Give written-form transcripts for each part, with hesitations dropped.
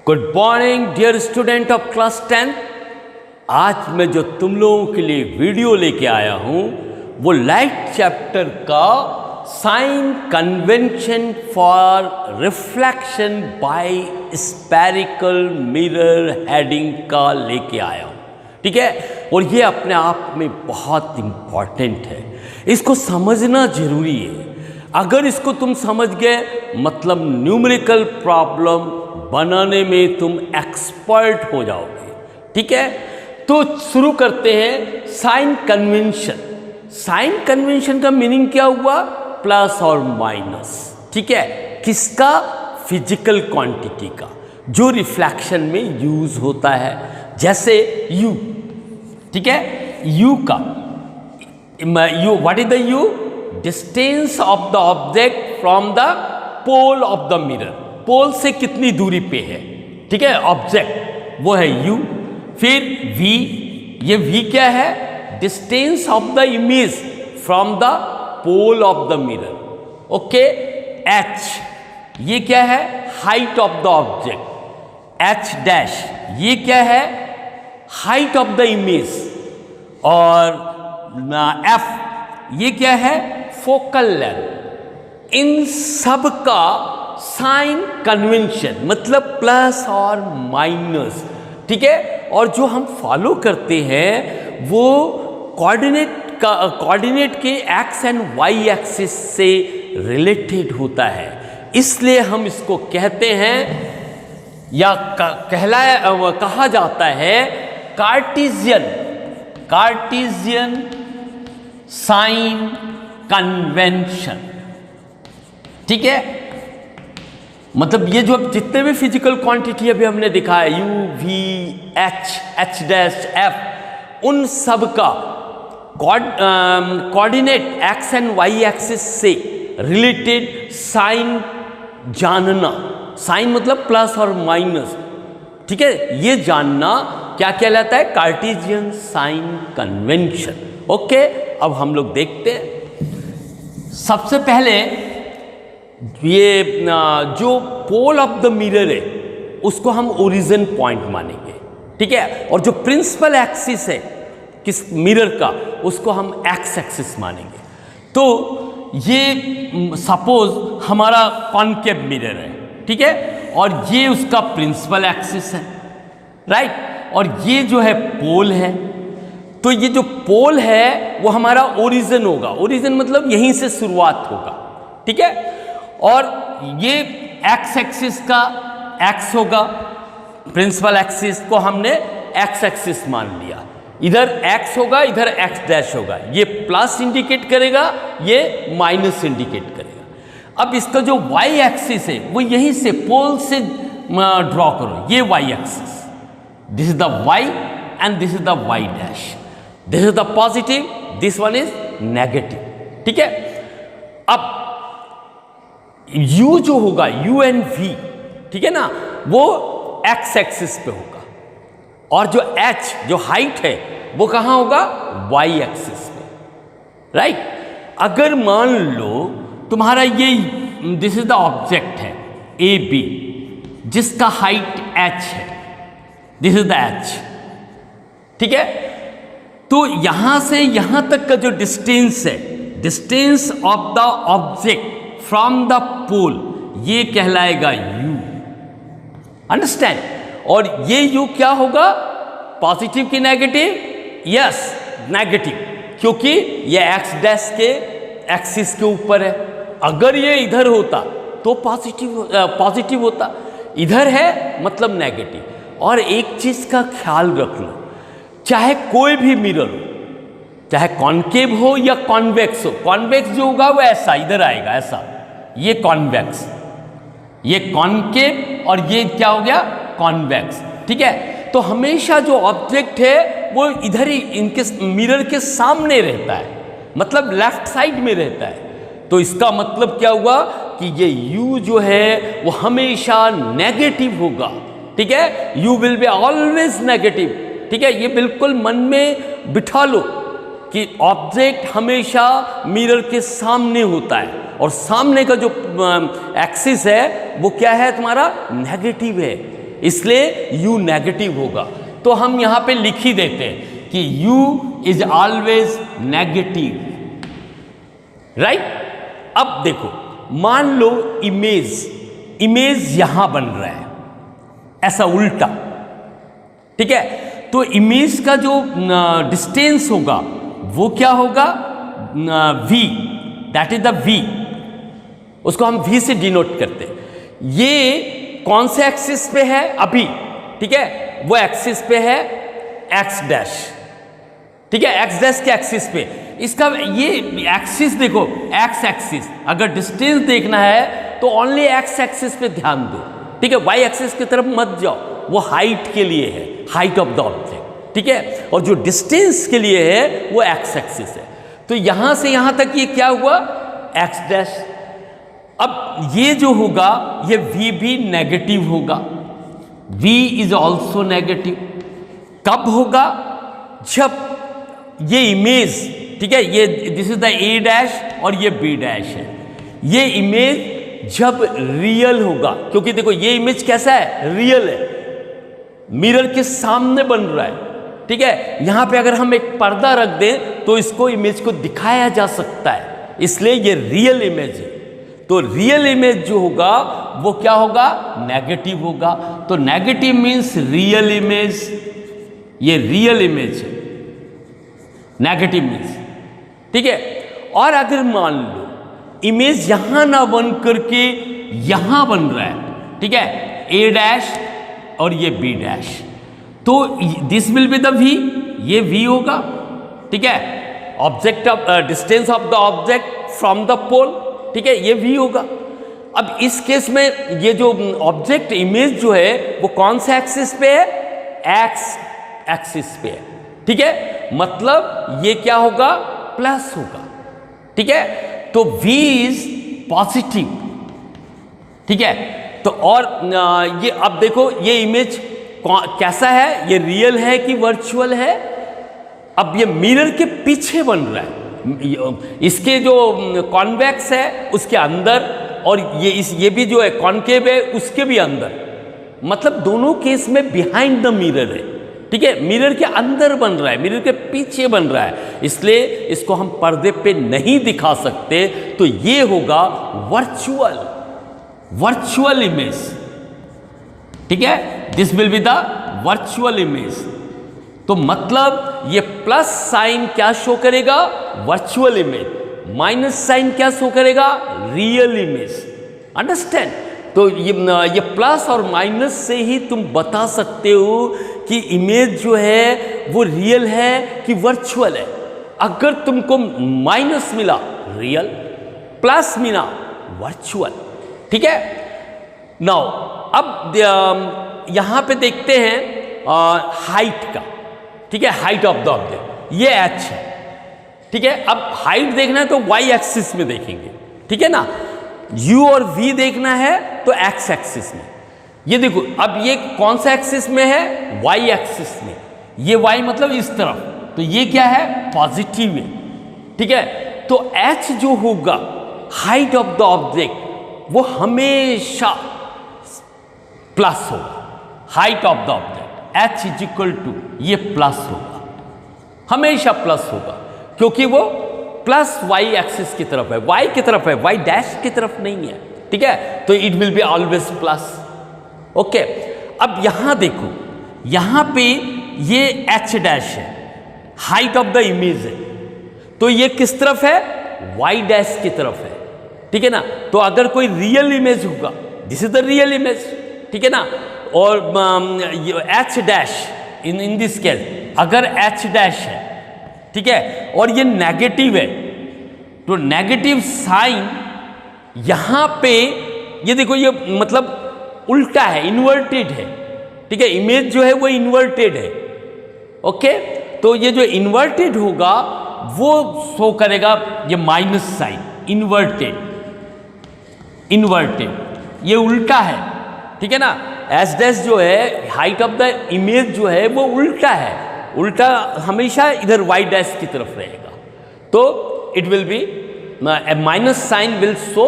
Good morning dear student of class 10। आज मैं जो तुम लोगों के लिए वीडियो लेके आया हूँ वो लाइट चैप्टर का sign convention for reflection by spherical mirror heading का लेके आया हूँ, ठीक है। और ये अपने आप में बहुत इम्पॉर्टेंट है, इसको समझना जरूरी है। अगर इसको तुम समझ गए मतलब न्यूमेरिकल प्रॉब्लम बनाने में तुम एक्सपर्ट हो जाओगे, ठीक है। तो शुरू करते हैं साइन कन्वेंशन। साइन कन्वेंशन का मीनिंग क्या हुआ? प्लस और माइनस, ठीक है। किसका? फिजिकल क्वांटिटी का, जो रिफ्लेक्शन में यूज होता है। जैसे यू, ठीक है। यू का u, what is the u? Distance of the object from the pole of the mirror. Pole से कितनी दूरी पे है, ठीक है, ऑब्जेक्ट, वो है u। फिर v, ये v क्या है? Distance of the image from the pole of the mirror, okay. h, ये क्या है? Height of the object. h dash, ये क्या है? Height of the image. और f, ये क्या है? Focal length. इन सब का साइन कन्वेंशन मतलब प्लस और माइनस, ठीक है। और जो हम फॉलो करते हैं वो कोऑर्डिनेट के एक्स एंड वाई एक्सिस से रिलेटेड होता है। इसलिए हम इसको कहते हैं या कहा जाता है कार्टेशियन साइन कन्वेंशन, ठीक है। मतलब ये जो जितने भी फिजिकल क्वांटिटी अभी हमने दिखाया, U, V, H dash, F, उन सब का coordinate X and Y axis से रिलेटेड साइन जानना। साइन मतलब प्लस और माइनस, ठीक है। ये जानना क्या कहलाता है? Cartesian sign convention, okay. अब हम लोग देखते हैं। सबसे पहले ये जो पोल ऑफ द मिरर है उसको हम ओरिजिन पॉइंट मानेंगे, ठीक है। और जो प्रिंसिपल एक्सिस है किस मिरर का, उसको हम एक्स एक्सिस मानेंगे। तो ये सपोज हमारा कॉनकेव मिरर है, ठीक है, और ये उसका प्रिंसिपल एक्सिस है, राइट। और ये जो है पोल है। तो ये जो पोल है वो हमारा ओरिजिन होगा। ओरिजिन मतलब यहीं से शुरुआत होगा, ठीक है। और ये एक्स एक्सिस का एक्स होगा, प्रिंसिपल एक्सिस को हमने एक्स एक्सिस मान लिया। इधर एक्स होगा, इधर एक्स डैश होगा। ये प्लस इंडिकेट करेगा, ये माइनस इंडिकेट करेगा। अब इसका जो वाई एक्सिस है वो यहीं से पोल से ड्रॉ करो। ये Y axis, this is the Y and this is the Y dash. This is the positive, this one is negative, ठीक है। अब u जो होगा, u एंड v, ठीक है ना, वो x एक्सिस पे होगा। और जो h, जो हाइट है, वो कहाँ होगा? y एक्सिस पे, राइट। अगर मान लो तुम्हारा ये दिस इज द ऑब्जेक्ट है ए बी, जिसका हाइट h है, दिस इज द h, ठीक है। तो यहां से यहां तक का जो डिस्टेंस है, distance of the object from the pole, ये कहलाएगा u, अंडरस्टैंड। और ये u क्या होगा? पॉजिटिव की नेगेटिव? यस, नेगेटिव, क्योंकि ये x डैश के एक्सिस के ऊपर है। अगर ये इधर होता तो पॉजिटिव होता, इधर है मतलब नेगेटिव। और एक चीज का ख्याल रख लो, चाहे कोई भी मिरर हो, चाहे कॉनकेव हो या कॉन्वेक्स हो, कॉन्वेक्स जो होगा वो ऐसा इधर आएगा, ऐसा, ये कॉन्वेक्स, ये कॉनकेव, और ये क्या हो गया? कॉन्वेक्स, ठीक है। तो हमेशा जो ऑब्जेक्ट है वो इधर ही इनके मिरर के सामने रहता है, मतलब लेफ्ट साइड में रहता है। तो इसका मतलब क्या हुआ कि ये u जो है वो हमेशा नेगेटिव होगा, ठीक है। u will be always negative, ठीक है। ये बिल्कुल मन में बिठा लो कि ऑब्जेक्ट हमेशा मिरर के सामने होता है, और सामने का जो एक्सिस है वो क्या है? तुम्हारा नेगेटिव है। इसलिए u नेगेटिव होगा। तो हम यहां पे लिख ही देते हैं कि u is always negative, right. अब देखो, मान लो इमेज यहां बन रहा है ऐसा उल्टा, ठीक है। तो इमेज का जो डिस्टेंस होगा वो क्या होगा, v, that is the v, उसको हम v से डिनोट करते हैं। ये कौन से एक्सिस पे है अभी, ठीक है, वो एक्सिस पे है x डैश, ठीक है, x डैश के एक्सिस पे। इसका ये एक्सिस देखो, x एक्सिस, अगर डिस्टेंस देखना है तो ओनली x एक्सिस पे ध्यान दो, ठीक है, y एक्सिस की तरफ मत जाओ, वो हाइट के लिए है, हाइट ऑफ द ऑब्जेक्ट, ठीक है, और जो डिस्टेंस के लिए है वो x एक्सिस है। तो यहां से यहां तक ये क्या हुआ, x डैश। अब ये जो होगा ये v भी नेगेटिव होगा, v इज ऑल्सो नेगेटिव। कब होगा, जब ये इमेज, ठीक है, ये this is the a dash और ये b डैश है, ये इमेज जब रियल होगा, क्योंकि देखो ये इमेज कैसा है, रियल है, मिरर के सामने बन रहा है, ठीक है। यहां पे अगर हम एक पर्दा रख दें तो इसको इमेज को दिखाया जा सकता है, इसलिए ये रियल इमेज है। तो रियल इमेज जो होगा वो क्या होगा, नेगेटिव होगा। तो नेगेटिव मीन्स रियल इमेज, ये रियल इमेज है, नेगेटिव मीन्स, ठीक है। और अगर मान लो इमेज यहां ना बन करके यहां बन रहा है, ठीक है, a डैश और ये b डैश, तो this will be the v, ये v होगा, ठीक है, object of distance of the object from the pole, ठीक है, ये v होगा। अब इस केस में ये जो ऑब्जेक्ट इमेज जो है वो कौन से एक्सिस पे है, x एक्सिस पे है, ठीक है, मतलब ये क्या होगा, प्लस होगा, ठीक है। तो v इज पॉजिटिव, ठीक है। तो और ये अब देखो ये इमेज कैसा है, ये रियल है कि वर्चुअल है। अब ये मिरर के पीछे बन रहा है, इसके जो कॉन्वेक्स है उसके अंदर, और ये भी जो है कॉन्केव है उसके भी अंदर, मतलब दोनों केस में बिहाइंड द मिरर है, ठीक है, मिरर के अंदर बन रहा है, मिरर के पीछे बन रहा है, इसलिए इसको हम पर्दे पे नहीं दिखा सकते। तो ये होगा वर्चुअल इमेज, ठीक है, this will be the virtual image. तो मतलब ये प्लस साइन क्या शो करेगा, वर्चुअल इमेज, माइनस साइन क्या शो करेगा, रियल इमेज, अंडरस्टैंड। तो ये प्लस और माइनस से ही तुम बता सकते हो कि इमेज जो है वो रियल है कि वर्चुअल है। अगर तुमको माइनस मिला रियल, प्लस मिला वर्चुअल, ठीक है। नाउ अब यहां पे देखते हैं हाइट का, ठीक है, हाइट ऑफ द ऑब्जेक्ट, ये h है, ठीक है। अब हाइट देखना है तो y एक्सिस में देखेंगे, ठीक है ना, u और v देखना है तो x एक्सिस में। ये देखो अब ये कौन सा एक्सिस में है, y एक्सिस में, ये y मतलब इस तरफ, तो ये क्या है, पॉजिटिव है, ठीक है। तो h जो होगा हाइट ऑफ द ऑब्जेक्ट वो हमेशा प्लस होगा, height of the object h is equal to ये प्लस होगा, हमेशा प्लस होगा, क्योंकि वो प्लस y एक्सिस की तरफ है, y की तरफ है, y डैश की तरफ नहीं है, ठीक है। तो it will be always plus, okay. अब यहां देखो, यहां पे ये h डैश है, हाइट ऑफ द इमेज है, तो ये किस तरफ है, y डैश की तरफ है, ठीक है ना। तो अगर कोई रियल इमेज होगा, this is the real image, ठीक है ना, और h dash in this case अगर h डैश है, ठीक है, और ये नेगेटिव है, तो नेगेटिव साइन यहां पे ये देखो, ये मतलब उल्टा है, इन्वर्टेड है, ठीक है, इमेज जो है वो इन्वर्टेड है, ओके। तो ये जो इन्वर्टेड होगा वो शो करेगा ये माइनस साइन, इन्वर्टेड, ये उल्टा है, ठीक है ना। एस डैश जो है, हाइट ऑफ द इमेज जो है वो उल्टा है, उल्टा हमेशा इधर वाई डैश की तरफ रहेगा, तो it will be minus sign will show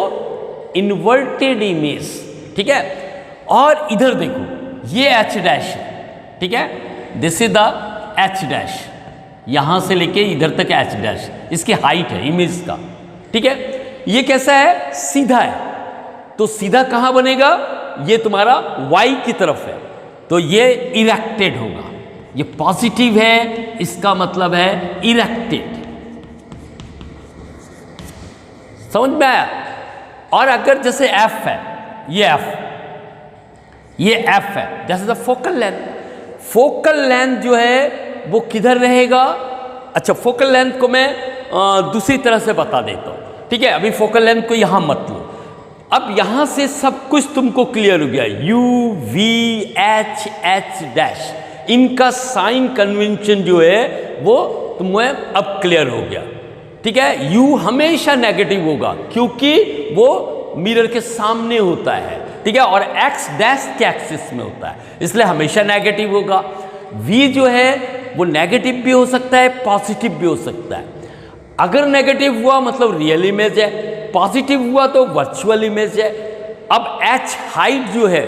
inverted image, ठीक है। और इधर देखो, ये एच डैश है, ठीक है, this is the H dash, यहां से लेके इधर तक एच डैश, इसकी हाइट है इमेज का, ठीक है। ये कैसा है, सीधा है, तो सीधा कहां बनेगा, ये तुम्हारा y की तरफ है, तो ये इरेक्टेड होगा, ये पॉजिटिव है, इसका मतलब है इरेक्टेड। समझ में आया। और अगर जैसे f है, ये f है, जैसे the focal length, focal length जो है वो किधर रहेगा। अच्छा, फोकल लेंथ को मैं दूसरी तरह से बता देता हूं, ठीक है। अभी फोकल लेंथ को यहां मत लो, अब यहां से सब कुछ तुमको क्लियर हो गया, U V H H dash, इनका साइन कन्वेंशन जो है वो तुम्हें अब क्लियर हो गया, ठीक है। U हमेशा नेगेटिव होगा क्योंकि वो मिरर के सामने होता है, ठीक है, और X डैश के एक्सिस में होता है, इसलिए हमेशा नेगेटिव होगा। V जो है वो नेगेटिव भी हो सकता है, पॉजिटिव भी हो सकता है। अगर नेगेटिव हुआ मतलब रियल इमेज है, पॉजिटिव हुआ तो वर्चुअल इमेज है। अब H हाइट जो है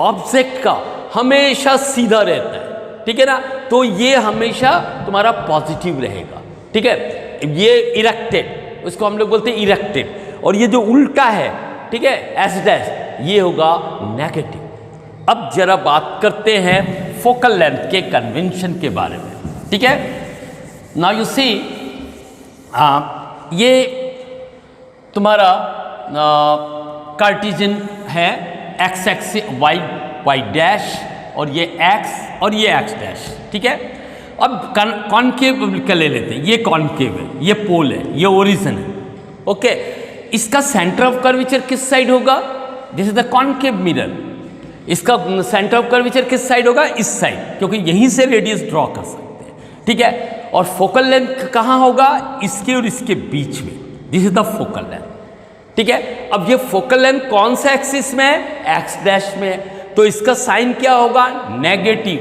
ऑब्जेक्ट का हमेशा सीधा रहता है, ठीक है ना, तो ये हमेशा तुम्हारा पॉजिटिव रहेगा, ठीक है। ये इरेक्टेड, उसको हम लोग बोलते हैं इरेक्टेड, और ये जो उल्टा है, ठीक है, एच डैश, ये होगा नेगेटिव। अब जरा बात करते हैं फोकल लेंथ के कन्वेंशन के बारे में, ठीक है। नाउ यू सी, ये तुम्हारा कार्टेशियन है, एक्स एक्सिस वाई डैश, और ये एक्स और ये एक्स डैश, ठीक है। अब कॉनकेव का ले लेते हैं, ये कॉनकेव है, ये पोल है, ये ओरिजिन है, ओके। इसका सेंटर ऑफ कर्वेचर किस साइड होगा, this is the concave mirror, इसका सेंटर ऑफ कर्वेचर किस साइड होगा, इस साइड, क्योंकि यहीं से रेडियस ड्रॉ कर सकते हैं, ठीक है। और फोकल लेंथ कहाँ होगा, इसके और इसके बीच में, this is the focal length, ठीक है। अब ये फोकल लेंथ कौन सा एक्सिस में है, एक्स डैश में है, तो इसका साइन क्या होगा, negative,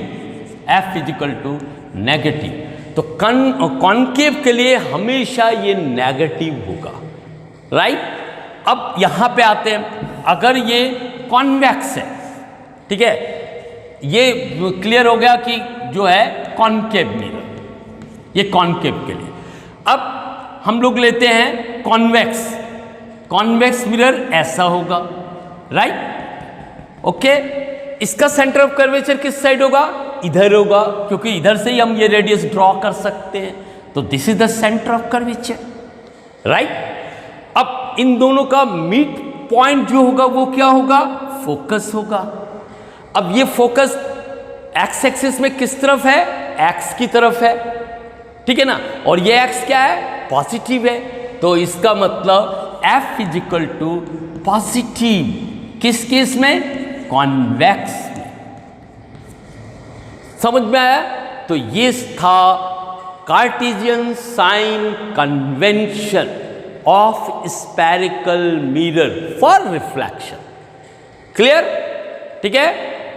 F equal to negative. तो कॉनकेव के लिए हमेशा ये नेगेटिव होगा, राइट। अब यहां पे आते हैं, अगर ये कॉन्वेक्स है, ठीक है, ये क्लियर हो गया कि जो है कॉनकेव मिरर, ये कॉनकेव के लिए। अब हम लोग लेते हैं कॉन्वेक्स, कॉन्वेक्स मिरर ऐसा होगा, राइट, ओके। इसका सेंटर ऑफ कर्वेचर किस साइड होगा, इधर होगा, क्योंकि इधर से ही हम ये रेडियस ड्रॉ कर सकते हैं, तो this is the centre of curvature, right. अब इन दोनों का मीट पॉइंट जो होगा वो क्या होगा, फोकस होगा। अब ये फोकस एक्स एक्सिस में किस तरफ है, एक्स की तरफ है, ठीक है ना, और ये एक्स क्या है, पॉजिटिव है, तो इसका मतलब F इजिकल टू पॉजिटिव, किस केस में, कॉन्वेक्स में। समझ में आया। तो ये था Cartesian sign convention of spherical mirror for reflection, clear, ठीक है।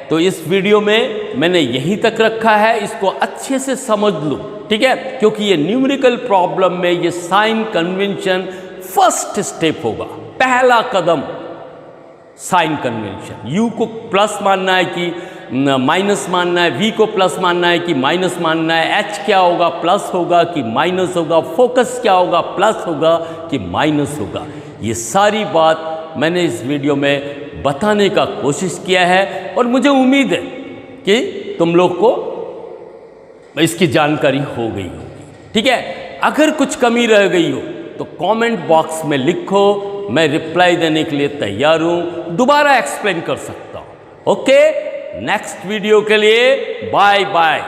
तो इस वीडियो में मैंने यहीं तक रखा है, इसको अच्छे से समझ लो, ठीक है, क्योंकि ये न्यूमेरिकल प्रॉब्लम में ये साइन कन्वेंशन फर्स्ट स्टेप होगा, पहला कदम साइन कन्वेंशन। U को प्लस मानना है कि माइनस मानना है, V को प्लस मानना है कि माइनस मानना है, H क्या होगा, प्लस होगा कि माइनस होगा, फोकस क्या होगा, प्लस होगा कि माइनस होगा। ये सारी बात मैंने इस वीडियो में बताने का कोशिश किया है, और मुझे उम्मीद है कि तुम लोग को इसकी जानकारी हो गई होगी, ठीक है। अगर कुछ कमी रह गई हो तो कमेंट बॉक्स में लिखो, मैं रिप्लाई देने के लिए तैयार हूं, दोबारा एक्सप्लेन कर सकता हूं, ओके। नेक्स्ट वीडियो के लिए बाय बाय।